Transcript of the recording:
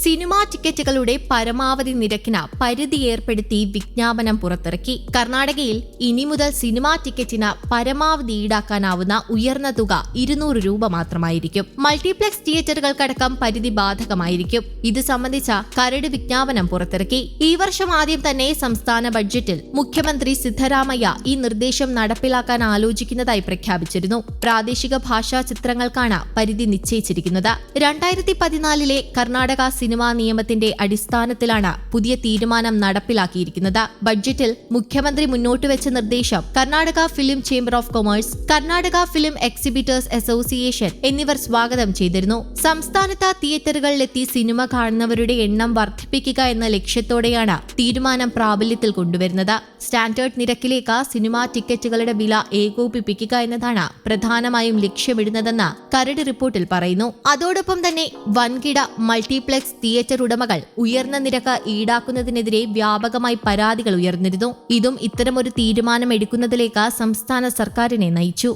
Cinema ടിക്കറ്റുകളുടെ പരമാവധി നിരക്കിന് പരിധി ഏർപ്പെടുത്തി വിജ്ഞാപനം പുറത്തിറക്കി. കർണാടകയിൽ ഇനി മുതൽ സിനിമാ ടിക്കറ്റിന് പരമാവധി ഈടാക്കാനാവുന്ന ഉയർന്ന തുക 200 രൂപ മാത്രമായിരിക്കും. മൾട്ടിപ്ലക്സ് തിയേറ്ററുകൾക്കടക്കം പരിധി ബാധകമായിരിക്കും. ഇത് സംബന്ധിച്ച കരട് വിജ്ഞാപനം പുറത്തിറക്കി. ഈ വർഷം ആദ്യം തന്നെ സംസ്ഥാന ബഡ്ജറ്റിൽ മുഖ്യമന്ത്രി സിദ്ധരാമയ്യ ഈ നിർദ്ദേശം നടപ്പിലാക്കാൻ ആലോചിക്കുന്നതായി പ്രഖ്യാപിച്ചിരുന്നു. പ്രാദേശിക ഭാഷാ ചിത്രങ്ങൾക്കാണ് പരിധി നിശ്ചയിച്ചിരിക്കുന്നത്. 2014 കർണാടക സിനിമാ നിയമത്തിന്റെ അടിസ്ഥാനത്തിലാണ് പുതിയ തീരുമാനം നടപ്പിലാക്കിയിരിക്കുന്നത്. ബഡ്ജറ്റിൽ മുഖ്യമന്ത്രി മുന്നോട്ടുവെച്ച നിർദ്ദേശം Karnataka film chamber of commerce, Karnataka film exhibitors association എന്നിവർ സ്വാഗതം ചെയ്തിരുന്നു. സംസ്ഥാനത്ത് തിയേറ്ററുകളിലെത്തി സിനിമ കാണുന്നവരുടെ എണ്ണം വർദ്ധിപ്പിക്കുക എന്ന ലക്ഷ്യത്തോടെയാണ് തീരുമാനം പ്രാബല്യത്തിൽ കൊണ്ടുവരുന്നത്. സ്റ്റാൻഡേർഡ് നിരക്കിലേക്ക് സിനിമാ ടിക്കറ്റുകളുടെ വില ഏകോപിപ്പിക്കുക എന്നതാണ് പ്രധാനമായും ലക്ഷ്യമിടുന്നതെന്ന് കരട് റിപ്പോർട്ടിൽ പറയുന്നു. അതോടൊപ്പം തന്നെ വൻകിട മൾട്ടിപ്ലക്സ് തിയേറ്റർ ഉടമകൾ ഉയർന്ന നിരക്ക് ഈടാക്കുന്നതിനെതിരെ വ്യാപകമായി പരാതികൾ ഉയർന്നിരുന്നു. ഇതും ഇത്തരമൊരു തീരുമാനം എടുക്കുന്നതിലേക്ക് സംസ്ഥാന സർക്കാരിനെ നയിച്ചു.